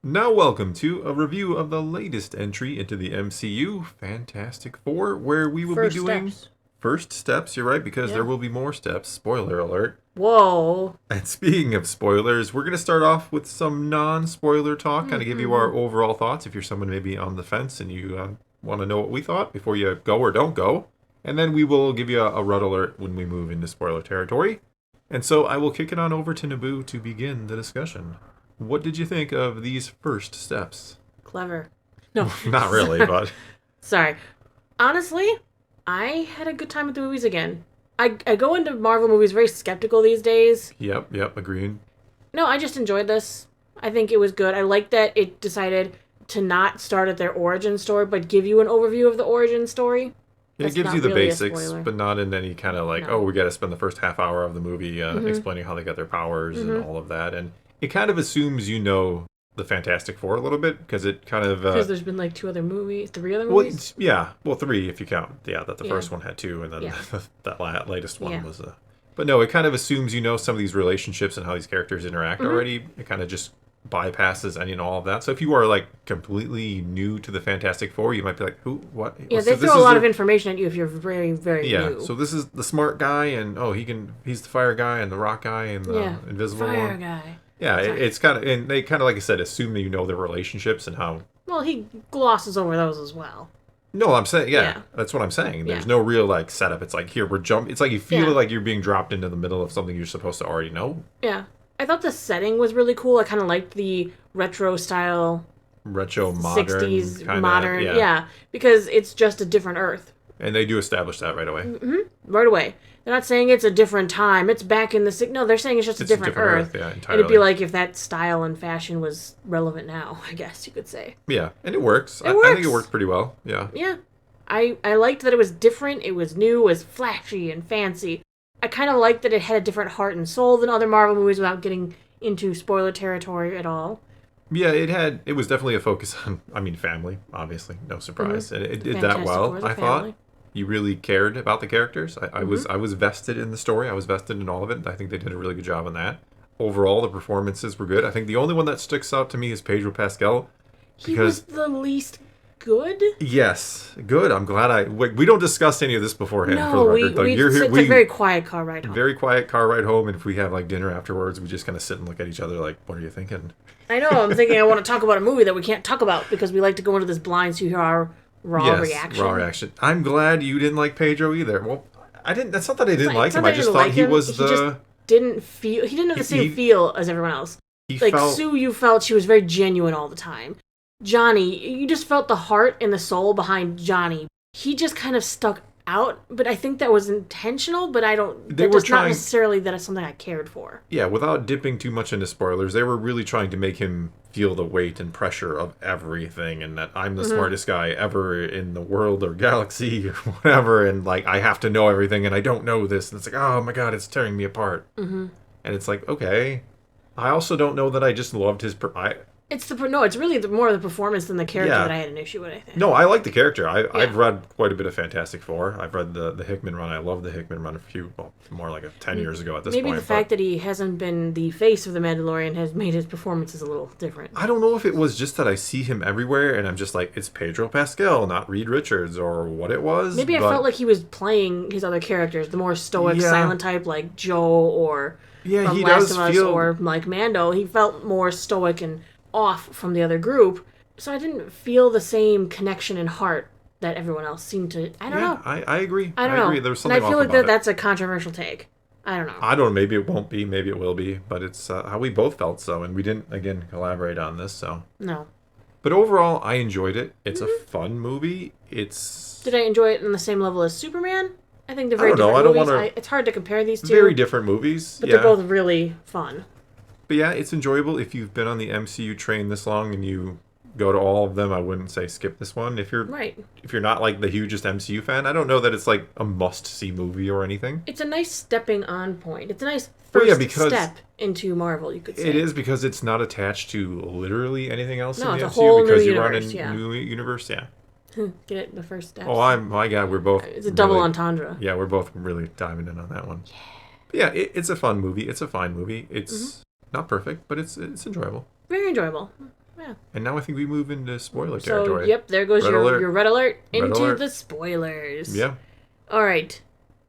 Now, welcome to a review of the latest entry into the MCU, Fantastic Four, where we will be First doing steps. first steps. You're right, because there Yeah. will be more steps. Spoiler alert. Whoa. And speaking of spoilers, we're going to start off with some non-spoiler talk, kind of give you our overall thoughts if you're someone maybe on the fence and you want to know what we thought before you go or don't go. And then we will give you a red alert when we move into spoiler territory. And so I will kick it on over to Naboo to begin the discussion. What did you think of these first steps? Clever. No. Not really, but... Sorry. Honestly, I had a good time with the movies again. I go into Marvel movies very skeptical these days. Yep, agreed. No, I just enjoyed this. I think it was good. I like that it decided to not start at their origin story, but give you an overview of the origin story. It gives you the basics, but not in any kind of like, No. we got to spend the first half hour of the movie explaining how they got their powers and all of that. And it kind of assumes you know the Fantastic Four a little bit, because it kind of... Because there's been like three other movies. Three if you count. Yeah, the Yeah. first one had two, and then Yeah. that latest one Yeah. was... But no, it kind of assumes you know some of these relationships and how these characters interact already. It kind of just bypasses any and all of that. So if you are like completely new to the Fantastic Four, you might be like, who, what? Yeah, So they this throw a is lot their- of information at you if you're very, very new. So this is the smart guy, and he's the fire guy and the rock guy and the invisible Fire one. guy. Yeah, Sorry. it's kind of, and they kind of, like I said, assume that you know their relationships and how... Well, he glosses over those as well. No, I'm saying, Yeah. that's what I'm saying. There's Yeah. no real, like, setup. It's like, here, it's like you feel Yeah. like you're being dropped into the middle of something you're supposed to already know. Yeah. I thought the setting was really cool. I kind of liked the retro style Retro, modern, 60s kinda, modern. Yeah. Because it's just a different Earth. And they do establish that right away. Right away. They're not saying it's a different time. It's back in the... No, they're saying it's just a different Earth. Yeah, And entirely. it'd be like if that style and fashion was relevant now, I guess you could say. Yeah, and it works. I think it works. worked pretty well. Yeah. Yeah. I liked that it was different, it was new, it was flashy and fancy. I kind of liked that it had a different heart and soul than other Marvel movies without getting into spoiler territory at all. Yeah, it was definitely a focus on, family, obviously, no surprise. And it did that Fantastic well, Four is a I family. thought. You really cared about the characters. I was vested in the story. I was vested in all of it. I think they did a really good job on that. Overall, the performances were good. I think the only one that sticks out to me is Pedro Pascal. He was the least good? Yes, good. I'm glad we don't discuss any of this beforehand. No, for the record. it's a very quiet car ride home. Very quiet car ride home, and if we have like dinner afterwards, we just kind of sit and look at each other like, what are you thinking? I know, I'm thinking I want to talk about a movie that we can't talk about because we like to go into this blind so you hear our raw reaction. Raw reaction. I'm glad you didn't like Pedro either. Well, I didn't. That's not that I didn't like him. I just thought he was He just didn't have the same feel as everyone else. He Like felt, Sue, you felt she was very genuine all the time. Johnny, you just felt the heart and the soul behind Johnny. He just kind of stuck out, but I think that was intentional, but I don't... They That were does not trying- necessarily that it's something I cared for. Yeah, without dipping too much into spoilers, they were really trying to make him feel the weight and pressure of everything, and that I'm the smartest guy ever in the world or galaxy or whatever, and like I have to know everything, and I don't know this, and it's like, oh my god, it's tearing me apart. And it's like, okay. I also don't know that I just loved his... It's really more the performance than the character Yeah. that I had an issue with, I think. No, I like the character. I've read quite a bit of Fantastic Four. I've read the Hickman run. I love the Hickman run more like 10 years ago at this point. Maybe the fact that he hasn't been the face of the Mandalorian has made his performances a little different. I don't know if it was just that I see him everywhere and I'm just like, it's Pedro Pascal, not Reed Richards, or what it was. Maybe I felt like he was playing his other characters, the more stoic, silent type, like Joe or from he Last does of Us, feel... or like Mando. He felt more stoic and off from the other group, so I didn't feel the same connection and heart that everyone else seemed to. I don't know. I agree. I don't know. Agree. There's something and I feel off like about it. that's a controversial take. I don't know. I don't know. Maybe it won't be. Maybe it will be. But it's how we both felt so. And we didn't, again, collaborate on this. So. No. But overall, I enjoyed it. It's a fun movie. It's... Did I enjoy it on the same level as Superman? I think they're I very don't know. different I don't movies. wanna- It's hard to compare these two. Very different movies. But they're both really fun. But yeah, it's enjoyable. If you've been on the MCU train this long and you go to all of them, I wouldn't say skip this one. If you're not like the hugest MCU fan, I don't know that it's like a must-see movie or anything. It's a nice stepping on point. It's a nice first step into Marvel, you could say. It is, because it's not attached to literally anything else in the it's a MCU, whole because new you run universe, a new universe, yeah. Get it? The first step. Oh, my God, we're both... It's a double entendre. Yeah, we're both really diving in on that one. Yeah, it's a fun movie. It's a fine movie. It's not perfect, but it's enjoyable. Very enjoyable. Yeah. And now I think we move into spoiler So, territory. yep, there goes Red your alert. red alert into alert. the spoilers. Yeah. All right.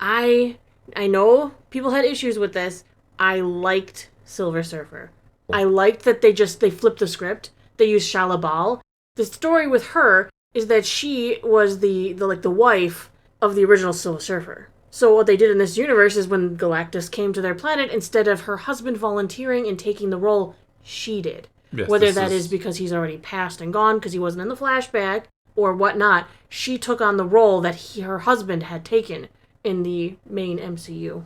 I know people had issues with this. I liked Silver Surfer. I liked that they flipped the script. They used Shalabal. The story with her is that she was the wife of the original Silver Surfer. So what they did in this universe is when Galactus came to their planet, instead of her husband volunteering and taking the role, she did. Yes, Whether that is because he's already passed and gone because he wasn't in the flashback or whatnot, she took on the role that her husband had taken in the main MCU.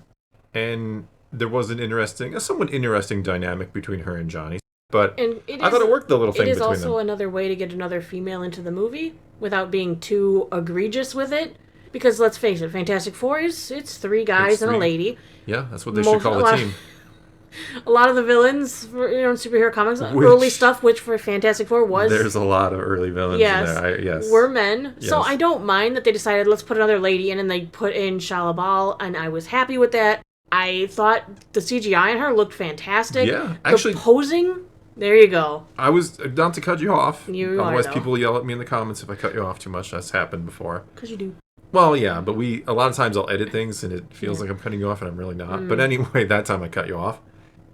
And there was a somewhat interesting dynamic between her and Johnny. But I thought it worked, the little thing between them. It is also another way to get another female into the movie without being too egregious with it. Because let's face it, Fantastic Four it's three guys and a lady. Yeah, that's what they should call the team. A lot of the villains for in superhero comics, early stuff, which for Fantastic Four was... There's a lot of early villains in there. Were men. Yes. So I don't mind that they decided, let's put another lady in, and they put in Shalabal, and I was happy with that. I thought the CGI on her looked fantastic. Yeah, actually... The posing... There you go. I was, not to cut you off. Otherwise, people yell at me in the comments if I cut you off too much. That's happened before. Because you do. Well, yeah, but a lot of times I'll edit things and it feels like I'm cutting you off and I'm really not. But anyway, that time I cut you off.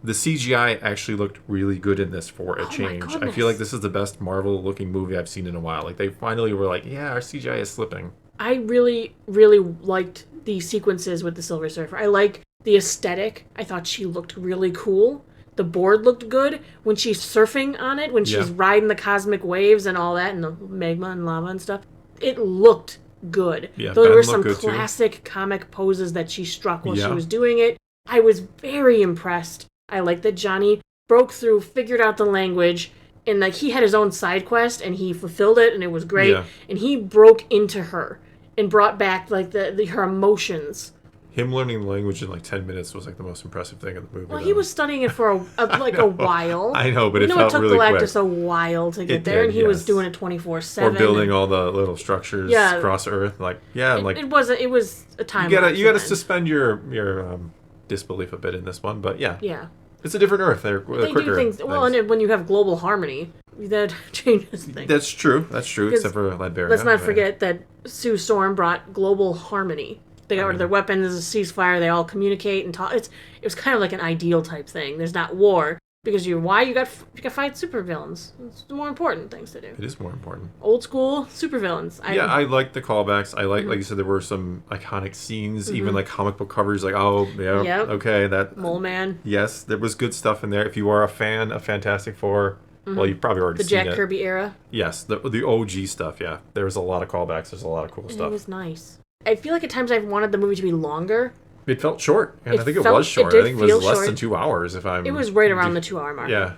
The CGI actually looked really good in this for a change. I feel like this is the best Marvel-looking movie I've seen in a while. Like, they finally were like, yeah, our CGI is slipping. I really, really liked the sequences with the Silver Surfer. I like the aesthetic. I thought she looked really cool. The board looked good when she's surfing on it, when she's riding the cosmic waves and all that, and the magma and lava and stuff. It looked good. Yeah, there were some classic comic poses that she struck while she was doing it. I was very impressed. I like that Johnny broke through, figured out the language, and like he had his own side quest and he fulfilled it and it was great. Yeah. And he broke into her and brought back like her emotions. Him learning the language in like 10 minutes was like the most impressive thing in the movie. Well, he was studying it for a while. I know, but it felt really quick. It took Galactus a while to get there, and he was doing it 24/7. Or building all the little structures across Earth. It was a time. You gotta suspend your disbelief a bit in this one, but yeah. It's a different Earth. They do things. Well, and when you have global harmony, that changes things. That's true, except for Ladberia. Let's not forget that Sue Storm brought global harmony. They got rid of their weapons, there's a ceasefire, they all communicate and talk. It was kind of like an ideal type thing. There's not war, because you got to fight supervillains. It's the more important things to do. It is more important. Old school supervillains. I like the callbacks. I like you said, there were some iconic scenes, even like comic book covers, like, okay, that... Mole Man. Yes, there was good stuff in there. If you are a fan of Fantastic Four, well, you've probably already seen it. The Jack Kirby era. Yes, the OG stuff, yeah. There was a lot of callbacks. There's a lot of cool stuff. It was nice. I feel like at times I've wanted the movie to be longer. It felt short, and I think it was short. I think it was less than 2 hours. It was right around the 2 hour mark. Yeah,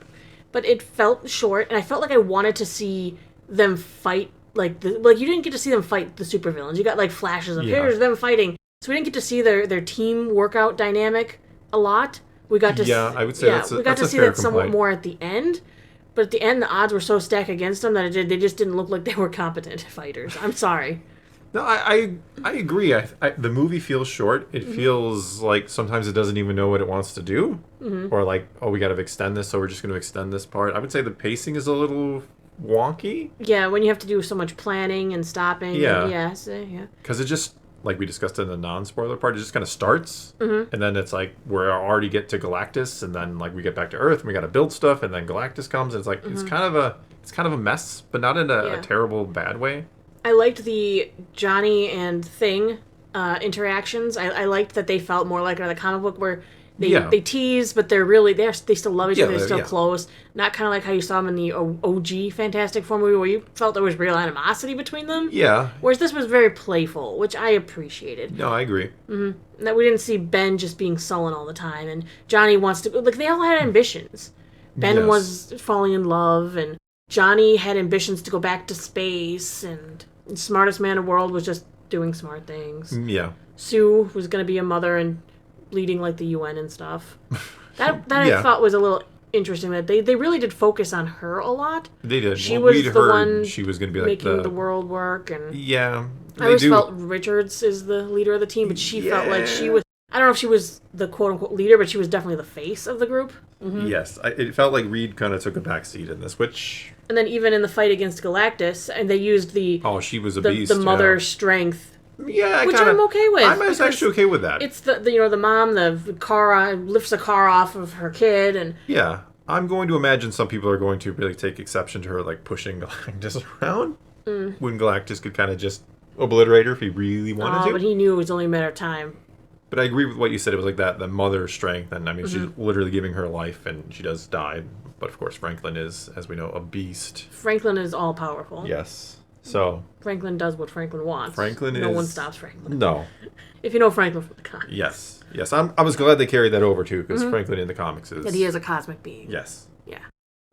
but it felt short, and I felt like I wanted to see them fight. You didn't get to see them fight the supervillains. You got like flashes of here's them fighting. So we didn't get to see their team workout dynamic a lot. We got to I would say we got to see that somewhat more at the end. But at the end, the odds were so stacked against them that they just didn't look like they were competent fighters. I'm sorry. No, I agree. The movie feels short. It feels like sometimes it doesn't even know what it wants to do. Or like, we got to extend this, so we're just going to extend this part. I would say the pacing is a little wonky. Yeah, when you have to do so much planning and stopping. Yeah. Yeah. Because it just, like we discussed in the non-spoiler part, it just kind of starts. And then it's like, we're already get to Galactus, and then like we get back to Earth, and we got to build stuff, and then Galactus comes, and it's like, it's kind of a mess, but not in a terrible, bad way. I liked the Johnny and Thing interactions. I liked that they felt more like the comic book where they tease, but they still love each other. They're still close. Not kind of like how you saw them in the OG Fantastic Four movie where you felt there was real animosity between them. Yeah. Whereas this was very playful, which I appreciated. No, I agree. That we didn't see Ben just being sullen all the time, and Johnny wants to they all had ambitions. Ben was falling in love, and Johnny had ambitions to go back to space, and the smartest man in the world was just doing smart things. Yeah. Sue was going to be a mother and leading like the UN and stuff. That I thought was a little interesting, that they really did focus on her a lot. They did. She was the one she was going to be like making the world work. And yeah. I always felt Richards is the leader of the team, but she felt like she was... I don't know if she was the quote-unquote leader, but she was definitely the face of the group. Yes. It felt like Reed kind of took a backseat in this, which... And then even in the fight against Galactus, and they used the Oh, she was a beast. the mother's strength, Yeah, which kinda, I'm okay with. I'm actually okay with that. It's the mom, the car lifts the car off of her kid, and Yeah. I'm going to imagine some people are going to really take exception to her, like, pushing Galactus around. When Galactus could kind of just obliterate her if he really wanted to. but he knew it was only a matter of time. But I agree with what you said. It was like that, the mother's strength. And, I mean, she's literally giving her life, and she does die. But, of course, Franklin is, as we know, a beast. Franklin is all-powerful. Yes. So... Franklin does what Franklin wants. No one stops Franklin. No. If you know Franklin from the comics. Yes. Yes. I was glad they carried that over, too, because Franklin in the comics is... That he is a cosmic being. Yes. Yeah.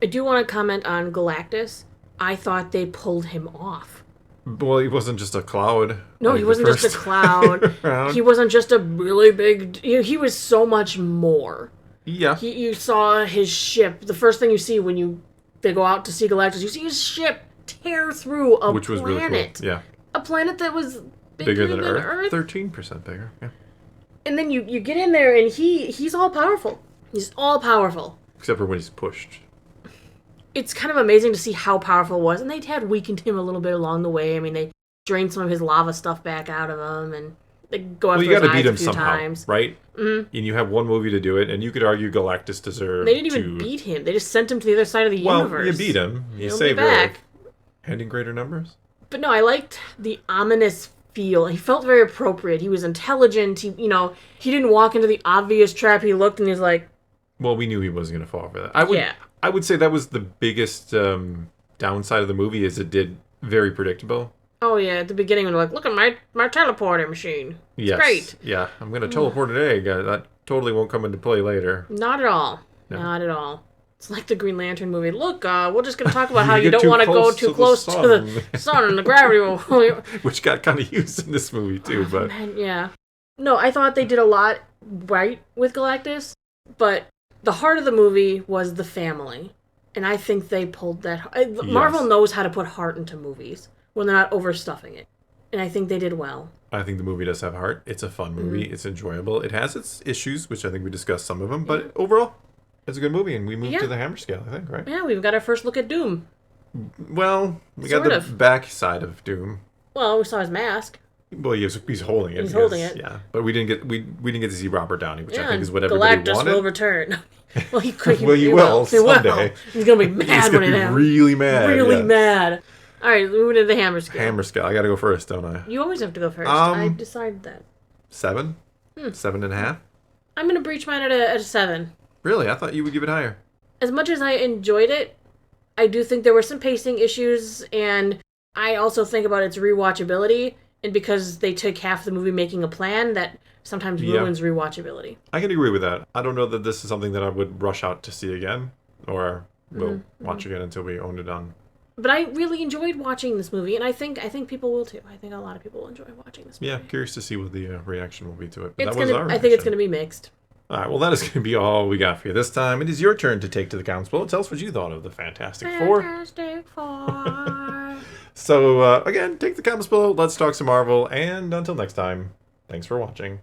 I do want to comment on Galactus. I thought they pulled him off. Well, he wasn't just a cloud. No, like he wasn't just a cloud. He wasn't just a really big... He was so much more. Yeah. You saw his ship. The first thing you see when they go out to see Galactus, you see his ship tear through a planet. Which was really cool. Yeah. A planet that was bigger than Earth. 13% bigger. Yeah. And then you get in there, and he's all powerful. He's all powerful. Except for when he's pushed. It's kind of amazing to see how powerful it was, and they had weakened him a little bit along the way. I mean, they drained some of his lava stuff back out of him, and they go after his eyes a few times. Right? Mm-hmm. And you have one movie to do it, and you could argue Galactus deserved. They didn't even beat him. They just sent him to the other side of the universe. Well, you beat him. You He'll saved be back. Earth. And in greater numbers. But no, I liked the ominous feel. He felt very appropriate. He was intelligent. He didn't walk into the obvious trap. He looked and he's like... Well, we knew he wasn't going to fall for that. I would say that was the biggest downside of the movie, is it did very predictable. Oh, yeah. At the beginning, when they're like, look at my teleporter machine. It's great. Yeah. I'm going to teleport an egg. That totally won't come into play later. Not at all. No. Not at all. It's like the Green Lantern movie. Look, we're just going to talk about how you don't want to go too close to the sun and the gravity will... Which got kind of used in this movie, too. But man, yeah. No, I thought they did a lot right with Galactus, but... The heart of the movie was the family, and I think they pulled that... Yes. Marvel knows how to put heart into movies when they're not overstuffing it, and I think they did well. I think the movie does have heart. It's a fun movie. It's enjoyable. It has its issues, which I think we discussed some of them, but overall, it's a good movie, and we moved to the hammer scale, I think, right? Yeah, we've got our first look at Doom. Well, we got the back side of Doom. Well, we saw his mask. Well, he's holding it. He's holding it. Yeah, but we didn't get to see Robert Downey, which I think is what everybody wanted. Galactus will return. Well, he will someday. He's gonna be mad he's gonna be really mad. Really mad. All right, moving to the hammer scale. Hammer scale. I gotta go first, don't I? You always have to go first. I decided that. 7? 7.5? I'm gonna breach mine at a 7. Really? I thought you would give it higher. As much as I enjoyed it, I do think there were some pacing issues, and I also think about its rewatchability. And because they took half the movie making a plan, that sometimes ruins rewatchability. I can agree with that. I don't know that this is something that I would rush out to see again, or we'll watch again until we own it on. But I really enjoyed watching this movie, and I think people will too. I think a lot of people will enjoy watching this movie. Yeah, curious to see what the reaction will be to it. But I think it's going to be mixed. All right, well, that is going to be all we got for you this time. It is your turn to take to the comments below. Tell us what you thought of the Fantastic Four. Fantastic Four. So, again, take the comments below. Let's talk some Marvel. And until next time, thanks for watching.